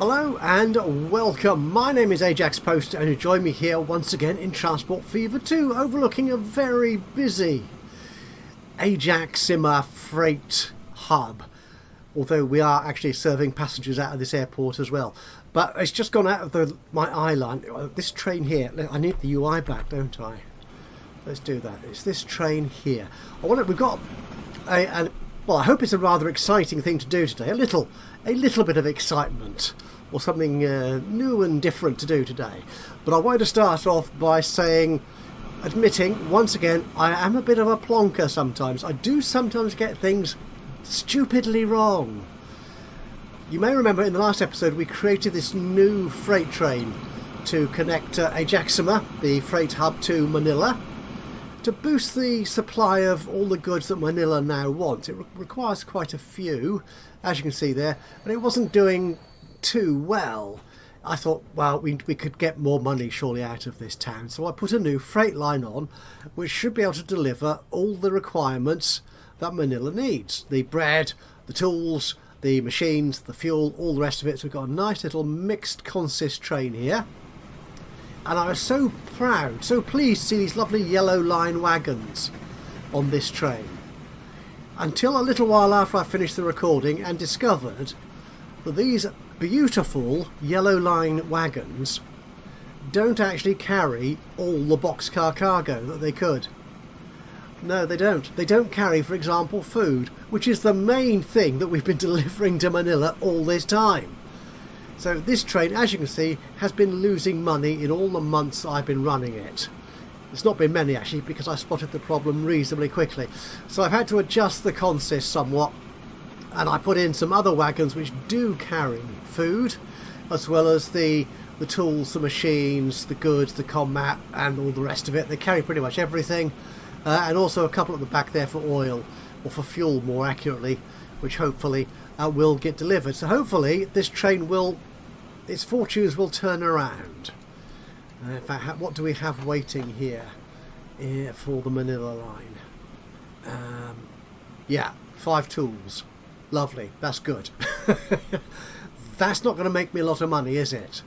Hello and welcome. My name is Ajaxpost and you join me here once again in Transport Fever 2, overlooking a very busy Ajaxpost freight hub. Although we are actually serving passengers out of this airport as well. But it's just gone out of my eye line. This train here, I need the UI back, don't I? Let's do that. It's this train here. We've got well, I hope it's a rather exciting thing to do today. A little bit of excitement, or something new and different to do today. But I wanted to start off by admitting once again, I am a bit of a plonker sometimes. I do sometimes get things stupidly wrong. You may remember in the last episode we created this new freight train to connect Ajaxpost, the freight hub, to Manila, to boost the supply of all the goods that Manila now wants. It requires quite a few, as you can see there, but it wasn't doing too well. I thought, well, we could get more money surely out of this town, so I put a new freight line on which should be able to deliver all the requirements that Manila needs. The bread, the tools, the machines, the fuel, all the rest of it. So we've got a nice little mixed consist train here. And I was so proud, so pleased to see these lovely yellow line wagons on this train. Until a little while after I finished the recording and discovered that these beautiful yellow line wagons don't actually carry all the boxcar cargo that they could. No, they don't. They don't carry, for example, food, which is the main thing that we've been delivering to Manila all this time. So this train, as you can see, has been losing money in all the months I've been running it. It's not been many actually, because I spotted the problem reasonably quickly. So I've had to adjust the consist somewhat, and I put in some other wagons which do carry food, as well as the tools, the machines, the goods, the combat, and all the rest of it. They carry pretty much everything, and also a couple at the back there for oil, or for fuel more accurately, which hopefully will get delivered. So hopefully this train its fortunes will turn around. In fact, what do we have waiting here for the Manila line? Yeah, 5 tools. Lovely, that's good. That's not going to make me a lot of money, is it?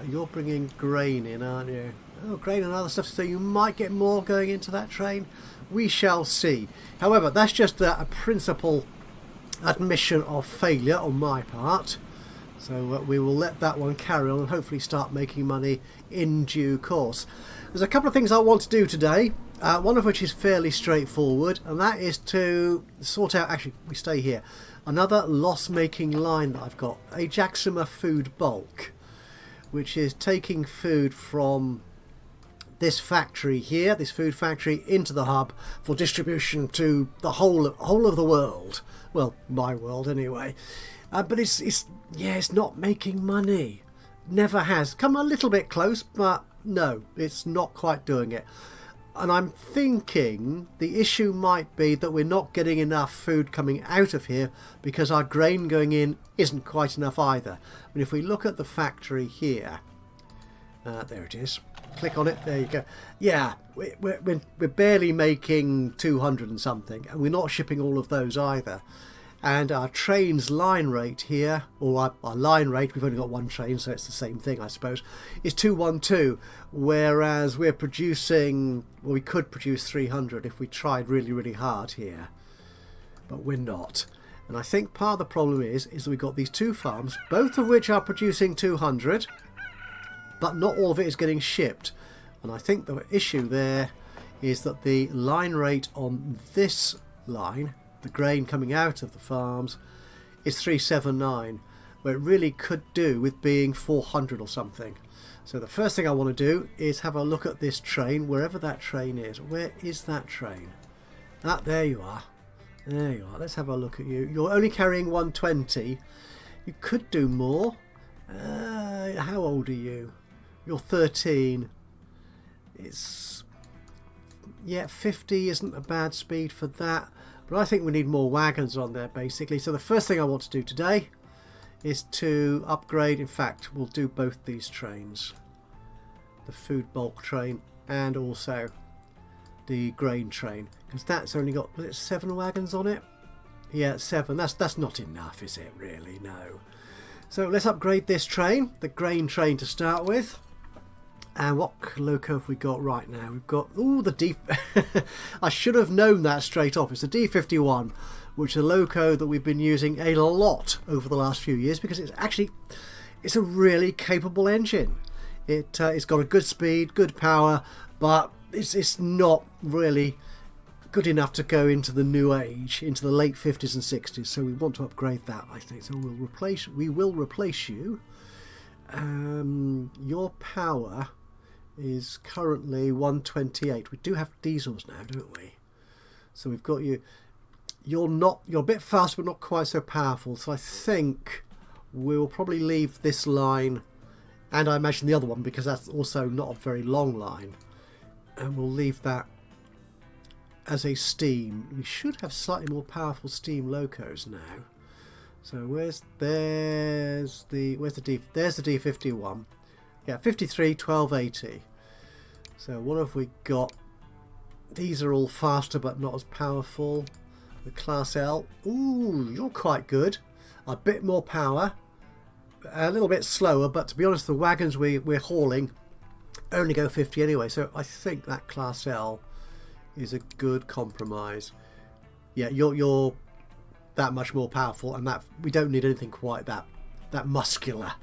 You're bringing grain in, aren't you? Oh, grain and other stuff, so you might get more going into that train. We shall see. However, that's just a principal admission of failure on my part. So we will let that one carry on and hopefully start making money in due course. There's a couple of things I want to do today, one of which is fairly straightforward, and that is to sort out, actually we stay here, another loss-making line that I've got, Ajaxpost Food Bulk, which is taking food from this factory here, this food factory, into the hub for distribution to the whole of the world. Well, my world anyway. But it's not making money. Never has. Come a little bit close, but no, it's not quite doing it. And I'm thinking the issue might be that we're not getting enough food coming out of here because our grain going in isn't quite enough either. I mean, if we look at the factory here, there it is. Click on it. There you go. Yeah, we're barely making 200 and something, and we're not shipping all of those either. And our train's line rate here, or our line rate, we've only got one train, so it's the same thing I suppose, is 212, whereas we're producing, well, we could produce 300 if we tried really, really hard here, but we're not. And I think part of the problem is that we've got these 2 farms, both of which are producing 200, but not all of it is getting shipped. And I think the issue there is that the line rate on this line, the grain coming out of the farms, is 379, where it really could do with being 400 or something. So the first thing I want to do is have a look at this train, wherever that train is. Where is that train? Ah, there you are. There you are. Let's have a look at you. You're only carrying 120. You could do more. How old are you? You're 13. It's... yeah, 50 isn't a bad speed for that. But I think we need more wagons on there, basically. So the first thing I want to do today is to upgrade. In fact, we'll do both these trains. The food bulk train and also the grain train. Because that's only got, was it 7 wagons on it? Yeah, 7. That's not enough, is it, really? No. So let's upgrade this train, the grain train to start with. And what loco have we got right now? We've got, oh, the D... I should have known that straight off. It's the D51, which is a loco that we've been using a lot over the last few years because it's a really capable engine. It's got a good speed, good power, but it's not really good enough to go into the new age, into the late 50s and 60s. So we want to upgrade that, I think. So we will replace you. Your power is currently 128. We do have diesels now, don't we? So we've got you. You're a bit fast, but not quite so powerful. So I think we'll probably leave this line, and I imagine the other one, because that's also not a very long line, and we'll leave that as a steam. We should have slightly more powerful steam locos now. So there's the D51. Yeah, 53 1280. So what have we got? These are all faster but not as powerful. The Class L. Ooh, you're quite good. A bit more power. A little bit slower, but to be honest, the wagons we're hauling only go 50 anyway. So I think that Class L is a good compromise. Yeah, you're that much more powerful, and that we don't need anything quite that muscular,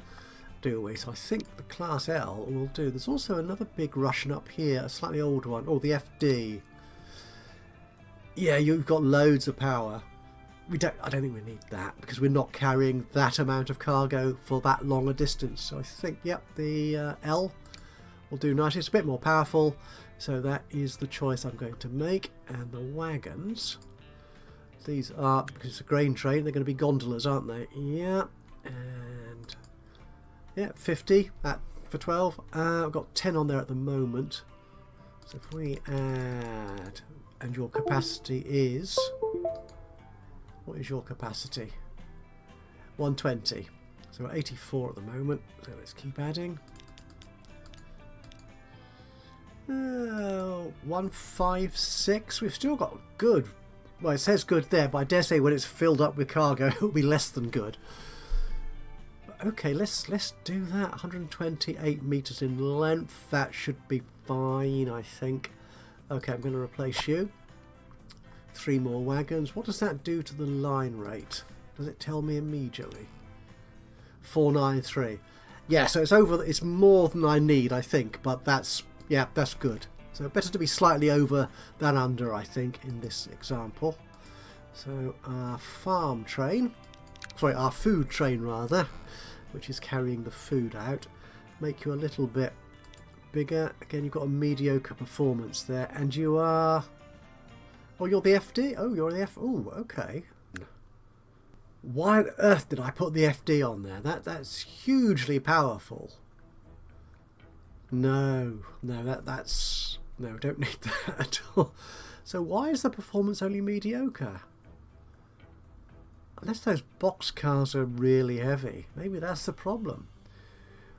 do we? So I think the Class L will do. There's also another big Russian up here, a slightly old one. Oh, the FD. Yeah, you've got loads of power. I don't think we need that because we're not carrying that amount of cargo for that long a distance. So I think, yep, the L will do nicely. It's a bit more powerful, so that is the choice I'm going to make. And the wagons, these are, because it's a grain train, they're going to be gondolas, aren't they? Yeah, and yeah, 50 for 12. I've got 10 on there at the moment. So if we add, and your capacity is, what is your capacity? 120. So we're 84 at the moment. So let's keep adding. 156. We've still got good. Well, it says good there, but I dare say when it's filled up with cargo, it will be less than good. But okay, let's do that. 128 meters in length. That should be fine, I think. Okay, I'm going to replace you. 3 more wagons. What does that do to the line rate? Does it tell me immediately? 493. Yeah, so it's more than I need, I think, but that's good. So better to be slightly over than under, I think, in this example. So our farm train, sorry, our food train rather, which is carrying the food out, make you a little bit bigger. Again, you've got a mediocre performance there, and you are, oh, you're the FD? Oh, you're the oh, okay. Why on earth did I put the FD on there? That's hugely powerful. No, that's no, don't need that at all. So why is the performance only mediocre? Unless those box cars are really heavy. Maybe that's the problem.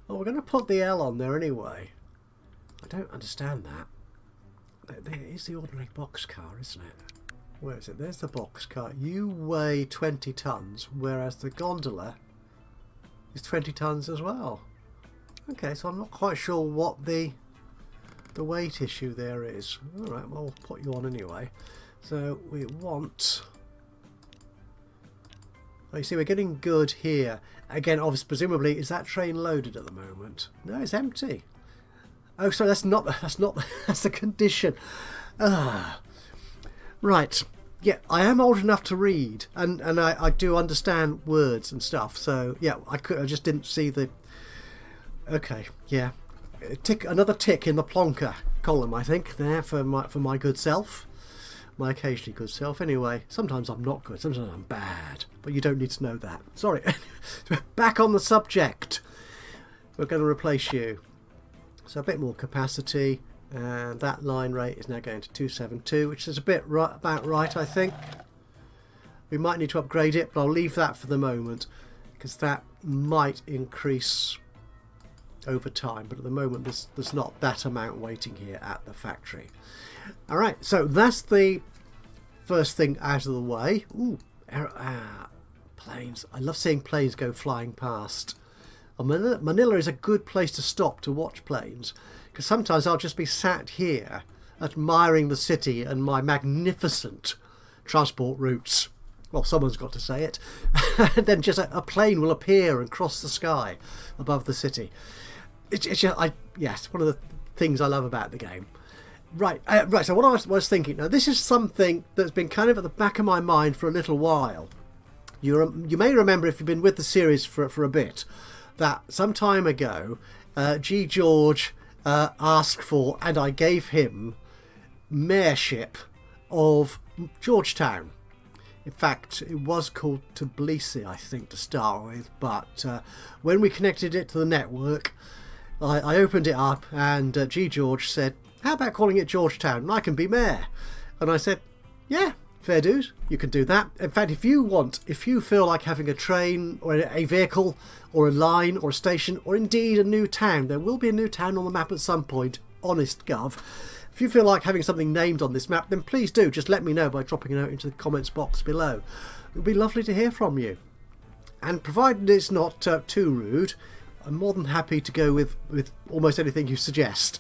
Well, we're going to put the L on there anyway. I don't understand that. There is the ordinary box car, isn't it? Where is it? There's the box car. You weigh 20 tons, whereas the gondola is 20 tons as well. Okay, so I'm not quite sure what the weight issue there is. Alright, well, we'll put you on anyway. So we want... Oh, you see, we're getting good here. Again, obviously, presumably, is that train loaded at the moment? No, it's empty. Oh, sorry, that's the condition. Right. Yeah, I am old enough to read, and I do understand words and stuff. So yeah, I just didn't see the. Okay, yeah, another tick in the plonker column, I think, there for my good self, my occasionally good self. Anyway, sometimes I'm not good, sometimes I'm bad, but you don't need to know that. Sorry. Back on the subject. We're going to replace you. So a bit more capacity, and that line rate is now going to 272, which is a bit about right, I think. We might need to upgrade it, but I'll leave that for the moment because that might increase over time, but at the moment there's not that amount waiting here at the factory. Alright, so that's the first thing out of the way. Ooh, planes. I love seeing planes go flying past. And Manila is a good place to stop to watch planes, because sometimes I'll just be sat here admiring the city and my magnificent transport routes. Well, someone's got to say it. And then just a plane will appear and cross the sky above the city. It's just, yes, one of the things I love about the game. Right. So what I was thinking, now this is something that's been kind of at the back of my mind for a little while. You may remember, if you've been with the series for a bit, that some time ago, G. George asked for, and I gave him, mayorship of Georgetown. In fact, it was called Tbilisi, I think, to start with, but when we connected it to the network, I opened it up, and G. George said, how about calling it Georgetown, and I can be mayor? And I said, yeah, fair dues, you can do that. In fact, if you feel like having a train or a vehicle or a line or a station or indeed a new town, there will be a new town on the map at some point, honest gov. If you feel like having something named on this map, then please do just let me know by dropping a note into the comments box below. It would be lovely to hear from you. And provided it's not too rude, I'm more than happy to go with almost anything you suggest.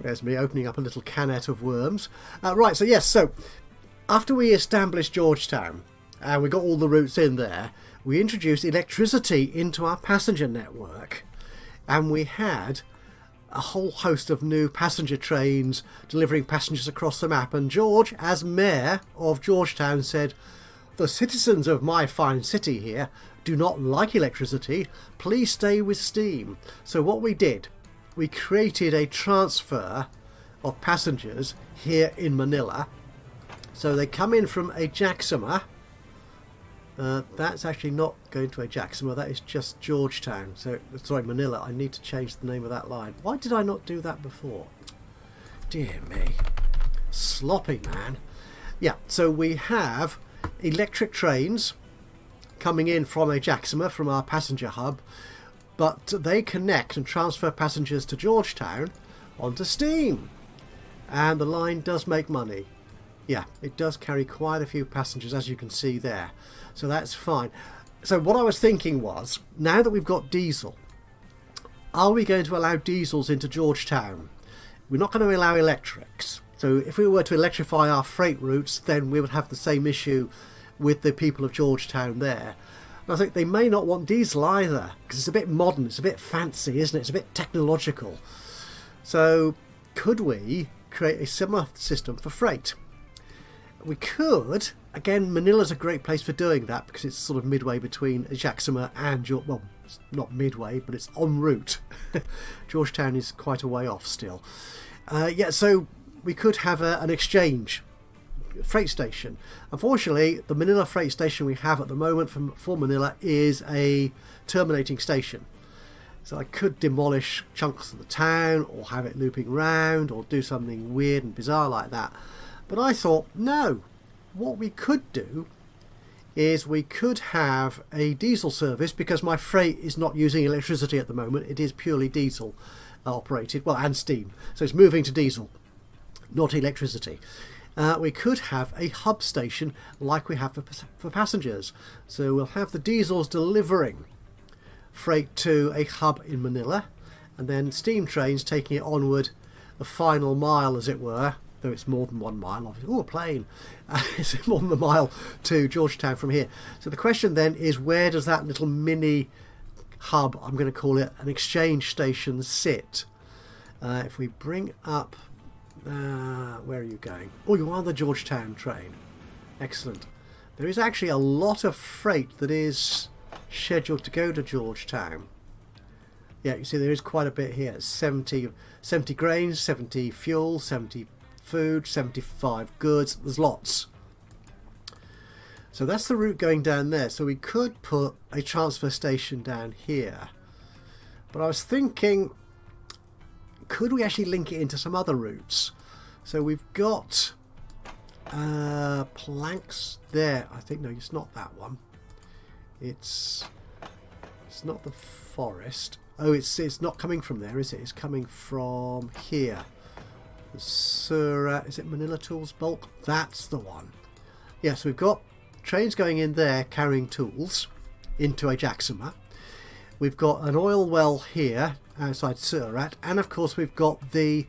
There's me opening up a little cannet of worms. Right, so yes, so after we established Georgetown and we got all the routes in there, we introduced electricity into our passenger network, and we had a whole host of new passenger trains delivering passengers across the map. And George, as mayor of Georgetown, said, the citizens of my fine city here do not like electricity, please stay with steam. So what we did, we created a transfer of passengers here in Manila. So they come in from Ajaxpost. That's actually not going to Ajaxpost, that is just Georgetown. So, sorry, Manila. I need to change the name of that line. Why did I not do that before? Dear me. Sloppy, man. Yeah, so we have electric trains coming in from Ajaxpost, from our passenger hub, but they connect and transfer passengers to Georgetown onto steam. And the line does make money. Yeah, it does carry quite a few passengers, as you can see there. So that's fine. So what I was thinking was, now that we've got diesel, are we going to allow diesels into Georgetown? We're not going to allow electrics. So if we were to electrify our freight routes, then we would have the same issue with the people of Georgetown there. And I think they may not want diesel either, because it's a bit modern, it's a bit fancy, isn't it? It's a bit technological. So could we create a similar system for freight? We could. Again, Manila's a great place for doing that, because it's sort of midway between Ajaxpost and well, it's not midway, but it's en route. Georgetown is quite a way off still. Yeah, so we could have an exchange freight station. Unfortunately, the Manila freight station we have at the moment for Manila is a terminating station. So I could demolish chunks of the town, or have it looping round, or do something weird and bizarre like that. But I thought, no, what we could do is we could have a diesel service, because my freight is not using electricity at the moment. It is purely diesel operated, well, and steam. So it's moving to diesel, not electricity. We could have a hub station like we have for passengers. So we'll have the diesels delivering freight to a hub in Manila, and then steam trains taking it onward the final mile, as it were, though it's more than 1 mile. Oh, a plane. It's more than a mile to Georgetown from here. So the question then is, where does that little mini hub, I'm going to call it an exchange station, sit? If we bring up, where are you going? Oh, you are the Georgetown train. Excellent. There is actually a lot of freight that is scheduled to go to Georgetown. Yeah, you see there is quite a bit here. 70 grains, 70 fuel, 70 food, 75 goods. There's lots. So that's the route going down there. So we could put a transfer station down here. But I was thinking, could we actually link it into some other routes? So we've got planks there. I think, no, it's not that one. It's not the forest. Oh, it's not coming from there, is it? It's coming from here. The soar, is it Manila Tools Bulk? That's the one. Yes, we've got trains going in there carrying tools. into Ajaxpost. We've got an oil well here outside Surat, and of course we've got the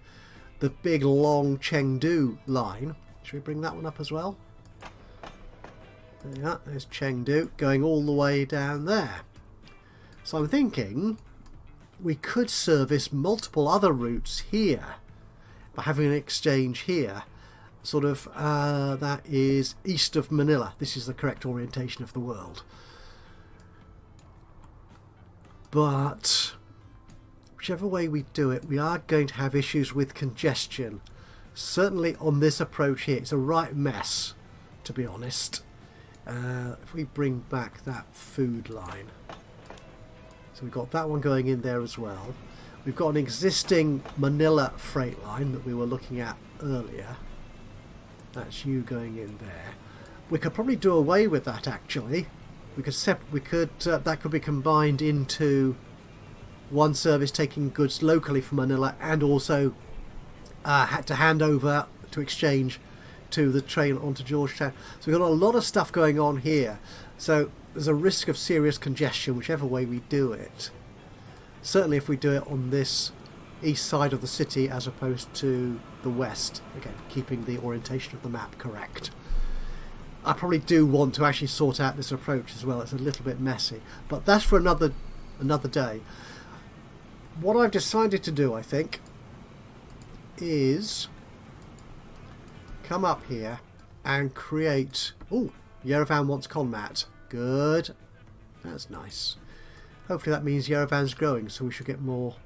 big long Chengdu line. Should we bring that one up as well? There, there's Chengdu going all the way down there. So I'm thinking we could service multiple other routes here by having an exchange here. Sort of that is east of Manila. This is the correct orientation of the world. But whichever way we do it, we are going to have issues with congestion. Certainly on this approach here, it's a right mess, to be honest. If we bring back that food line. So we've got that one going in there as well. We've got an existing Manila freight line that we were looking at earlier. That's you going in there. We could probably do away with that actually. That could be combined into one service taking goods locally from Manila, and also had to hand over to exchange to the train onto Georgetown. So we've got a lot of stuff going on here. So there's a risk of serious congestion whichever way we do it. Certainly if we do it on this east side of the city as opposed to the west, again keeping the orientation of the map correct. I probably do want to actually sort out this approach as well. It's a little bit messy, but that's for another day. What I've decided to do, I think, is come up here and create... Oh, Yerevan wants Conmat. Good. That's nice. Hopefully that means Yerevan's growing, so we should get more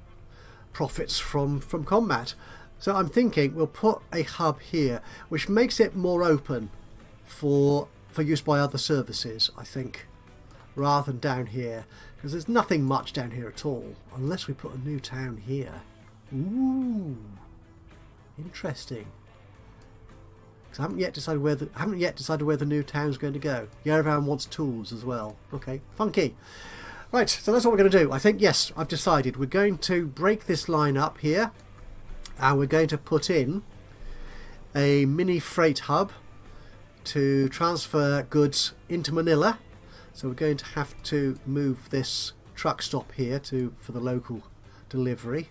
profits from Conmat. So I'm thinking we'll put a hub here, which makes it more open for use by other services, I think, rather than down here, because there's nothing much down here at all, unless we put a new town here. Ooh, interesting. Because I haven't yet decided where the new town's going to go. Yerevan wants tools as well. Okay, funky. Right, so that's what we're going to do. I think, yes, I've decided we're going to break this line up here, and we're going to put in a mini freight hub to transfer goods into Manila. So we're going to have to move this truck stop here for the local delivery.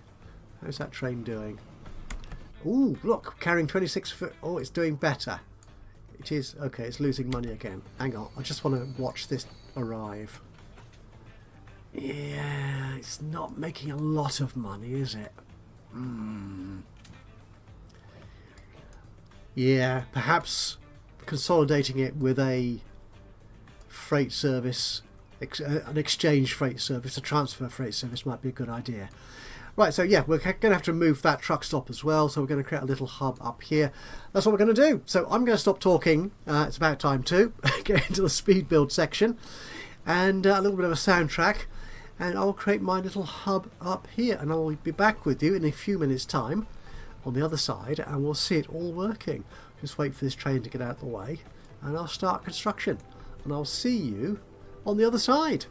How's that train doing? Ooh, look, carrying 26 foot. Oh, it's doing better. It is. Okay, it's losing money again. Hang on, I just want to watch this arrive. Yeah, it's not making a lot of money, is it? Yeah, perhaps consolidating it with a freight service, an exchange freight service, a transfer freight service might be a good idea. Right, so yeah, we're going to have to move that truck stop as well, so we're going to create a little hub up here. That's what we're going to do. So I'm going to stop talking. It's about time to get into the speed build section and a little bit of a soundtrack, and I'll create my little hub up here, and I'll be back with you in a few minutes time on the other side, and we'll see it all working. Just wait for this train to get out of the way, and I'll start construction, and I'll see you on the other side.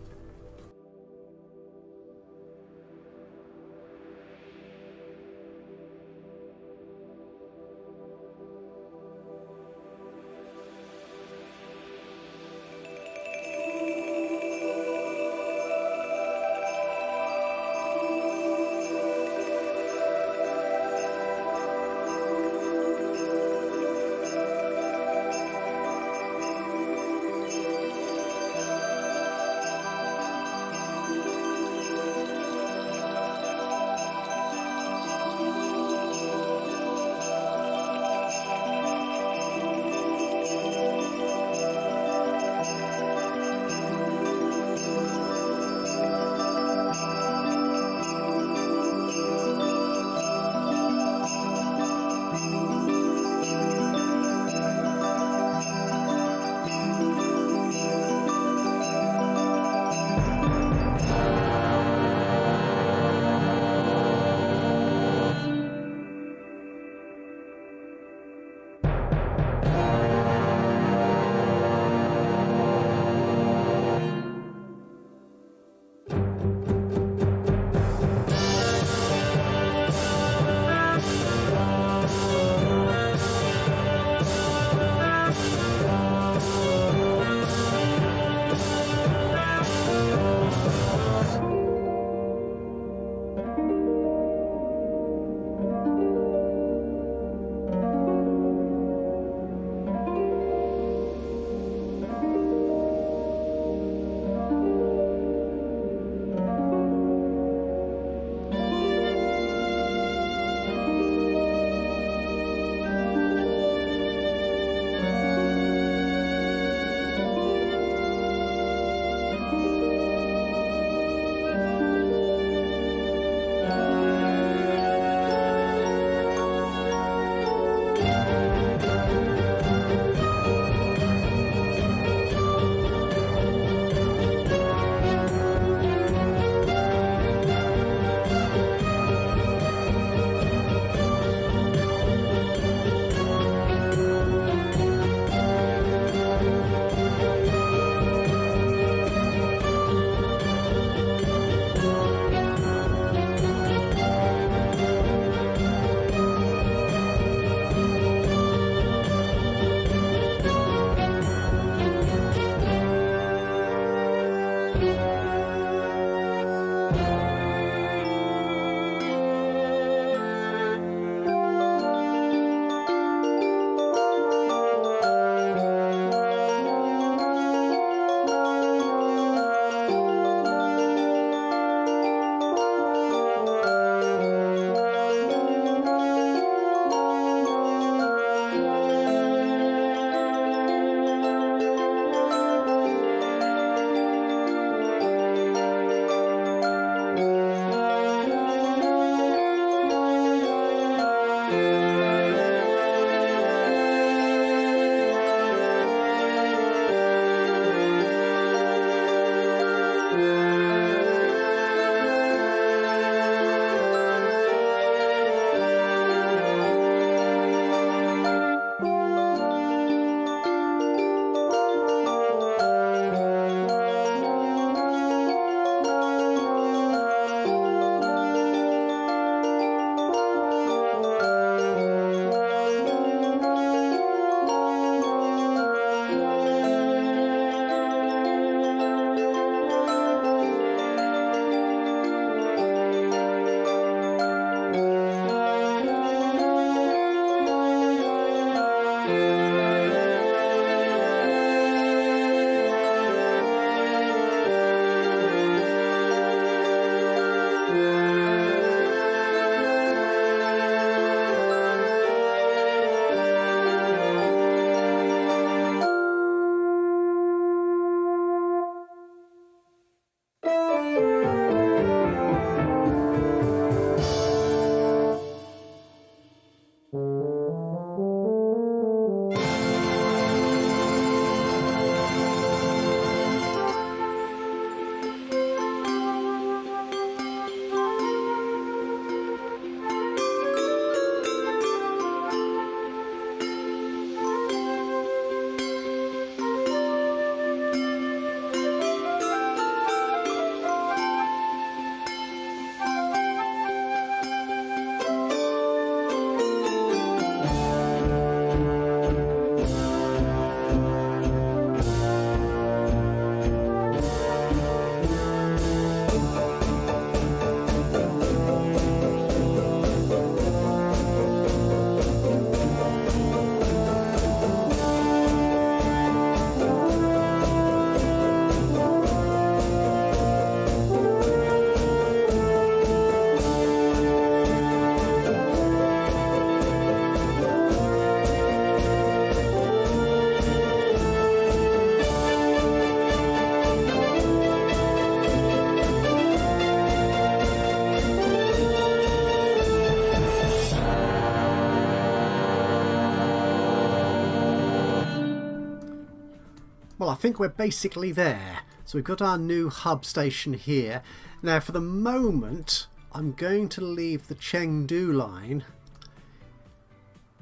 Well, I think we're basically there. So we've got our new hub station here. Now, for the moment, I'm going to leave the Chengdu line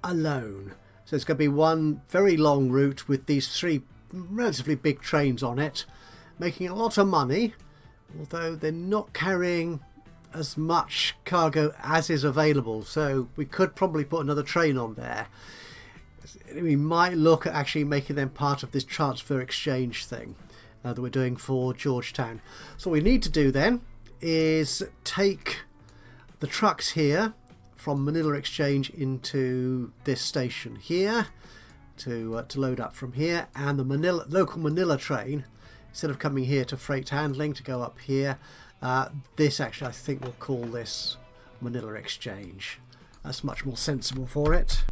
alone. So it's going to be one very long route with these 3 relatively big trains on it, making a lot of money, although they're not carrying as much cargo as is available. So we could probably put another train on there. We might look at actually making them part of this transfer exchange thing that we're doing for Georgetown. So what we need to do then is take the trucks here from Manila Exchange into this station here to load up from here, and the local Manila train, instead of coming here to freight handling, to go up here. This actually, I think we'll call this Manila Exchange. That's much more sensible for it.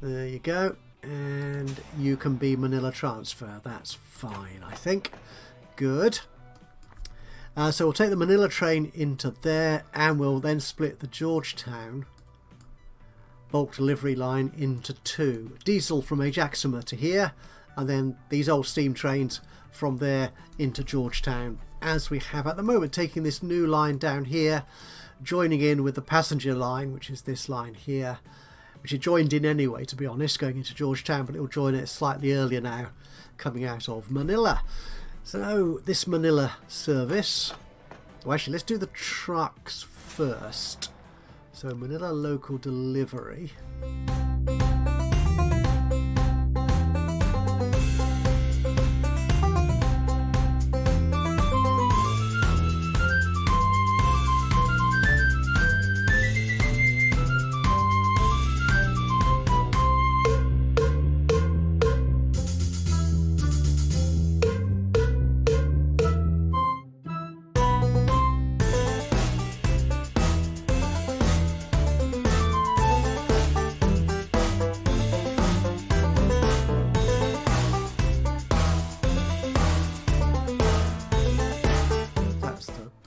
There you go, and you can be Manila Transfer. That's fine, I think. Good. So we'll take the Manila train into there, and we'll then split the Georgetown bulk delivery line into 2. Diesel from Ajaxpost to here, and then these old steam trains from there into Georgetown, as we have at the moment, taking this new line down here, joining in with the passenger line, which is this line here, which is joined in anyway, to be honest, going into Georgetown, but it will join it slightly earlier now, coming out of Manila. So this Manila service, well, actually let's do the trucks first. So Manila local delivery.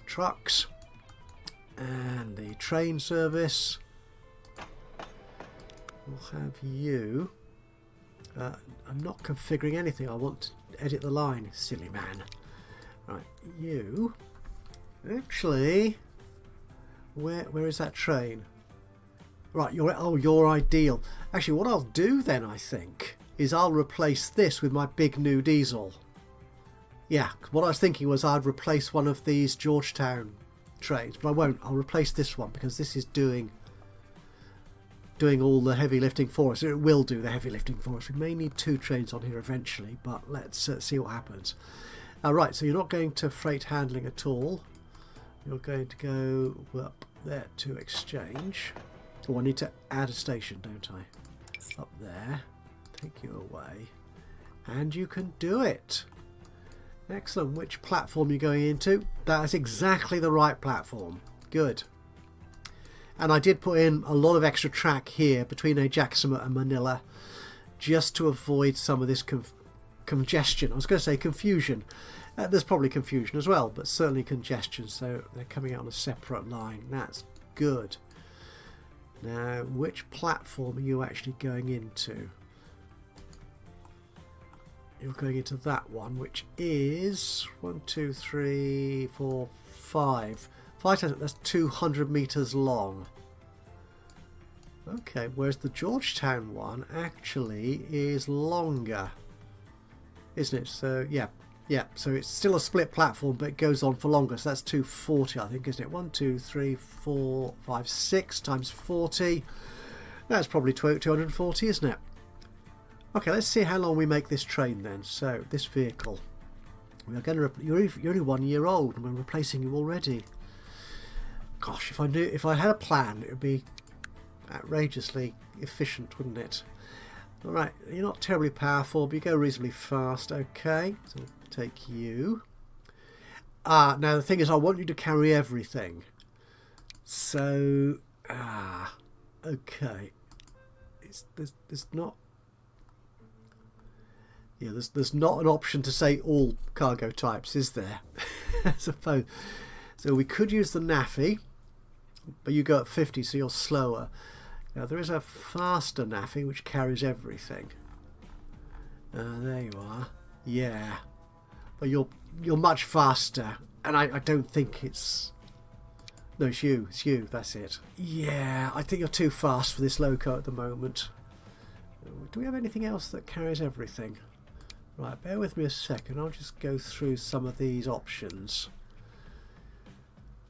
Trucks and the train service. We'll have you. I'm not configuring anything. I want to edit the line, silly man. Right, you. Actually, where is that train? Right, you're ideal. Actually, what I'll do then, I think, is I'll replace this with my big new diesel. Yeah, what I was thinking was I'd replace one of these Georgetown trains, but I won't. I'll replace this one because this is doing all the heavy lifting for us. It will do the heavy lifting for us. We may need 2 trains on here eventually, but let's see what happens. Right, so you're not going to freight handling at all. You're going to go up there to exchange. Oh, I need to add a station, don't I? Up there. Take you away. And you can do it. Excellent. Which platform you're going into? That is exactly the right platform. Good. And I did put in a lot of extra track here between Ajaxpost and Manila, just to avoid some of this congestion. I was going to say confusion. There's probably confusion as well, but certainly congestion. So they're coming out on a separate line. That's good. Now, which platform are you actually going into? You're going into that one, which is 1, 2, 3, 4, 5. 5 times, that's 200 meters long. Okay, whereas the Georgetown one actually is longer, isn't it? So yeah, so it's still a split platform, but it goes on for longer. So that's 240, I think, isn't it? 1, 2, 3, 4, 5, 6 times 40. That's probably 240, isn't it? Okay, let's see how long we make this train then. So this vehicle, we are going to. You're only 1 year old, and we're replacing you already. Gosh, if I had a plan, it would be outrageously efficient, wouldn't it? All right, you're not terribly powerful, but you go reasonably fast. Okay, so we'll take you. Now the thing is, I want you to carry everything. So okay, there's not. Yeah, there's not an option to say all cargo types, is there? I suppose. So we could use the NAFI, but you go at 50, so you're slower. Now there is a faster NAFI which carries everything. There you are. Yeah, but you're much faster, and I don't think it's... No, it's you. It's you. That's it. Yeah, I think you're too fast for this loco at the moment. Do we have anything else that carries everything? Right, bear with me a second. I'll just go through some of these options.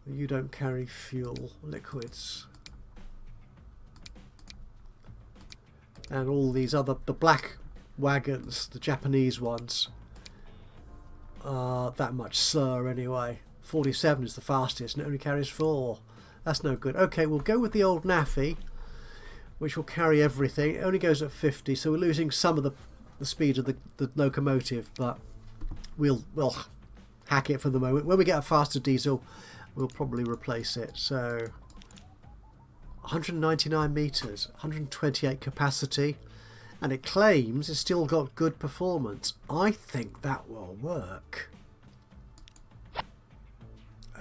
You don't carry fuel, liquids. And all these other... The black wagons, the Japanese ones, are that much slower anyway. 47 is the fastest and it only carries 4. That's no good. Okay, we'll go with the old Naffy, which will carry everything. It only goes at 50, so we're losing some of the speed of the locomotive, but we'll hack it for the moment. When we get a faster diesel, we'll probably replace it. So 199 meters, 128 capacity, and it claims it's still got good performance. I think that will work.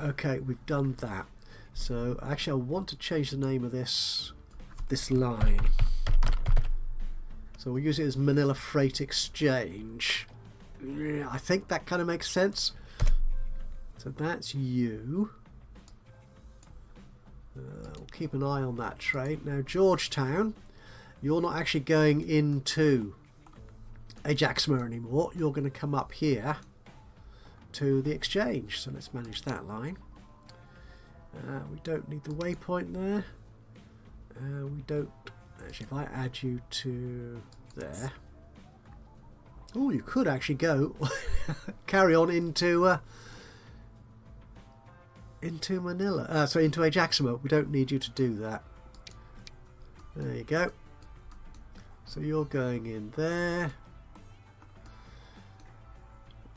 Okay, we've done that. So actually I want to change the name of this line. So we'll use it as Manila Freight Exchange. Yeah, I think that kind of makes sense. So that's you. We'll keep an eye on that train. Now Georgetown, you're not actually going into Ajaxpost anymore. You're going to come up here to the exchange. So let's manage that line. We don't need the waypoint there. We don't... Actually, if I add you to there... Oh, you could actually go carry on into Manila. So into Ajaxpost. We don't need you to do that. There you go. So you're going in there.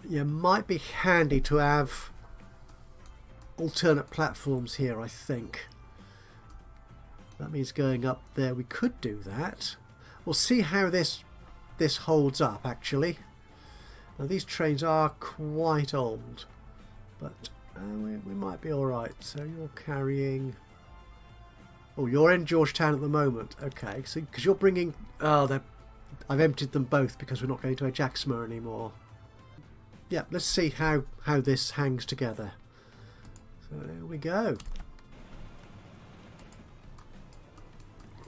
Yeah, might be handy to have alternate platforms here, I think. That means going up there. We could do that. We'll see how this holds up, actually. Now these trains are quite old, but we might be alright. So you're carrying... Oh, you're in Georgetown at the moment. Okay, so because you're bringing... Oh, I've emptied them both because we're not going to Ajaxpost anymore. Yeah, let's see how this hangs together. So there we go.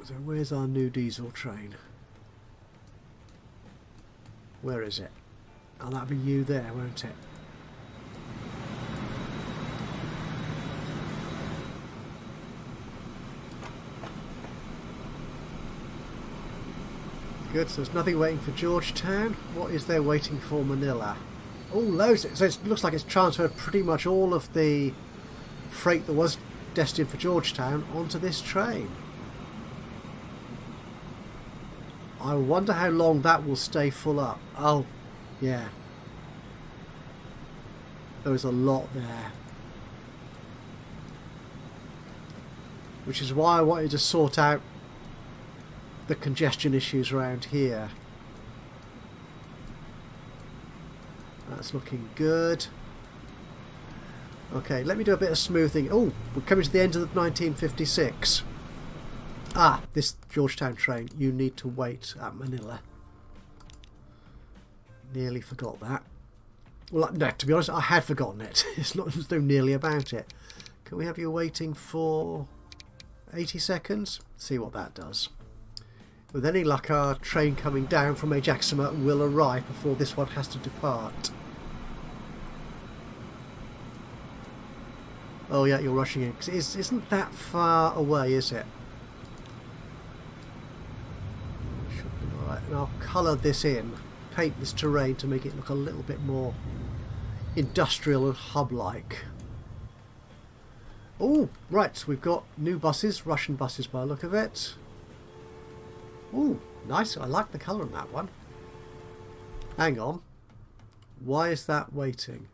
So where's our new diesel train? Where is it? Oh, that'll be you there, won't it? Good, so there's nothing waiting for Georgetown. What is there waiting for Manila? Oh, loads. So it looks like it's transferred pretty much all of the freight that was destined for Georgetown onto this train. I wonder how long that will stay full up. Oh, yeah. There was a lot there. Which is why I wanted to sort out the congestion issues around here. That's looking good. Okay, let me do a bit of smoothing. Oh, we're coming to the end of 1956. Ah, this Georgetown train, you need to wait at Manila. Nearly forgot that. Well, no, to be honest, I had forgotten it. There's no nearly about it. Can we have you waiting for 80 seconds? See what that does. With any luck, our train coming down from Ajaxpost will arrive before this one has to depart. Oh yeah, you're rushing in. 'Cause it isn't that far away, is it? Should be alright. And I'll colour this in. Paint this terrain to make it look a little bit more industrial and hub-like. Oh, right. So we've got new buses. Russian buses by the look of it. Oh, nice. I like the colour on that one. Hang on. Why is that waiting?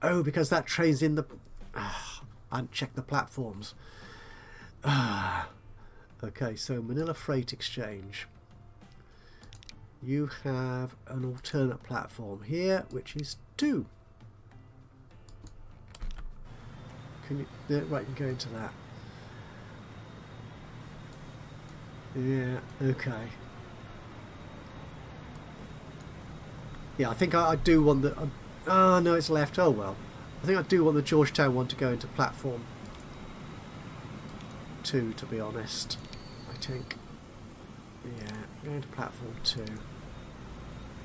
Oh, because that train's in the... I hadn't checked the platforms. Okay, so Manila Freight Exchange. You have an alternate platform here, which is 2. Can you... Right, you can go into that. Yeah, okay. Yeah, I think I do want the... Oh, no, it's left. Oh, well. I think I do want the Georgetown one to go into platform 2, to be honest. I think. Yeah, going to platform 2.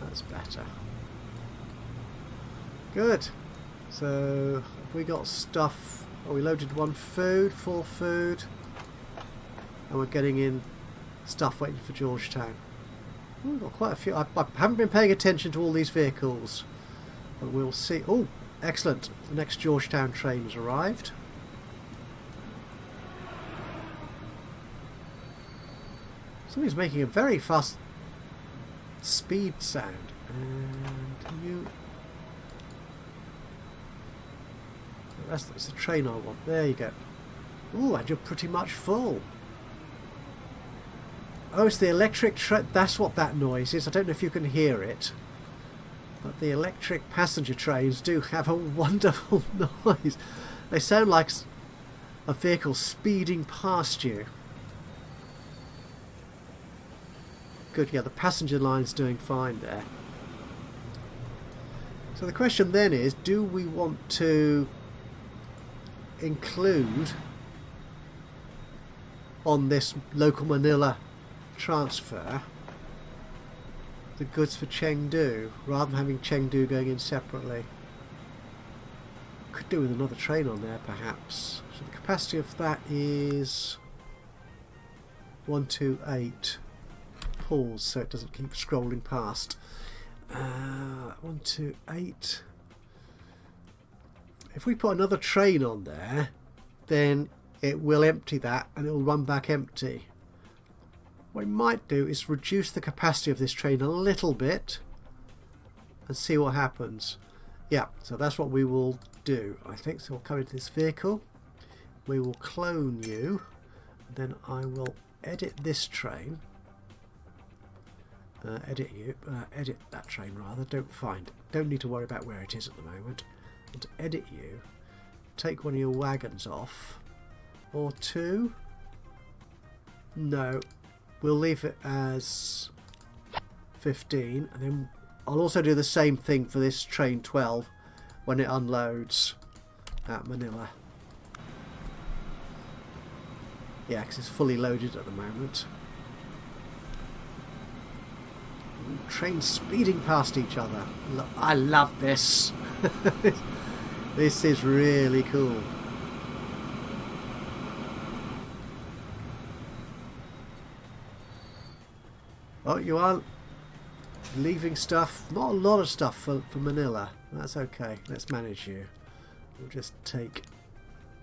That's better. Good. So, have we got stuff? Oh, we loaded 1 food, 4 food. And we're getting in stuff waiting for Georgetown. Ooh, we've got quite a few. I haven't been paying attention to all these vehicles. But we'll see. Oh, excellent. The next Georgetown train has arrived. Somebody's making a very fast speed sound. And you... That's the train I want. There you go. Ooh, and you're pretty much full. Oh, it's the electric train. That's what that noise is. I don't know if you can hear it. But the electric passenger trains do have a wonderful noise. They sound like a vehicle speeding past you. Good, yeah, the passenger line's doing fine there. So the question then is, do we want to include on this local Manila transfer the goods for Chengdu rather than having Chengdu going in separately? Could do with another train on there perhaps. So the capacity of that is 128. Pause so it doesn't keep scrolling past. 128. If we put another train on there, then it will empty that and it will run back empty. What we might do is reduce the capacity of this train a little bit and see what happens. Yeah, so that's what we will do, I think. So we'll come into this vehicle. We will clone you. Then I will edit this train. Edit that train rather. Don't need to worry about where it is at the moment. And to edit you, take one of your wagons off. Or 2. No. We'll leave it as 15, and then I'll also do the same thing for this train 12 when it unloads at Manila. Yeah, because it's fully loaded at the moment. Ooh, trains speeding past each other. I love this. This is really cool. Oh, you are leaving stuff. Not a lot of stuff for Manila. That's okay. Let's manage you. We'll just take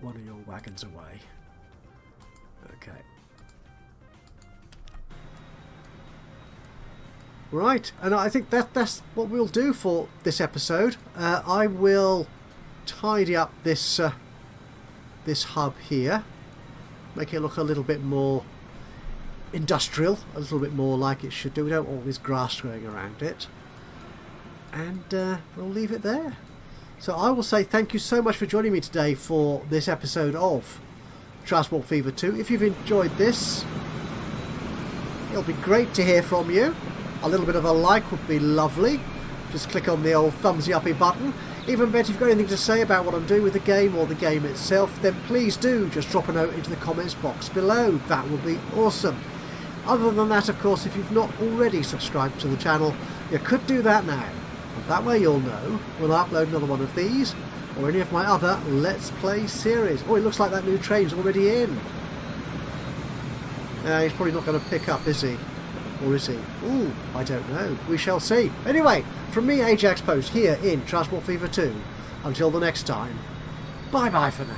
one of your wagons away. Okay. Right, and I think that's what we'll do for this episode. I will tidy up this this hub here, make it look a little bit more industrial, a little bit more like it should do. We don't want all this grass growing around it, and we'll leave it there. So I will say thank you so much for joining me today for this episode of Transport Fever 2. If you've enjoyed this, it'll be great to hear from you. A little bit of a like would be lovely. Just click on the old thumbsy uppy button. Even better, if you've got anything to say about what I'm doing with the game or the game itself, then please do just drop a note into the comments box below. That would be awesome. Other than that, of course, if you've not already subscribed to the channel, you could do that now. And that way you'll know when I upload another one of these or any of my other Let's Play series. Oh, it looks like that new train's already in. He's probably not going to pick up, is he? Or is he? Ooh, I don't know. We shall see. Anyway, from me, Ajaxpost, here in Transport Fever 2. Until the next time, bye-bye for now.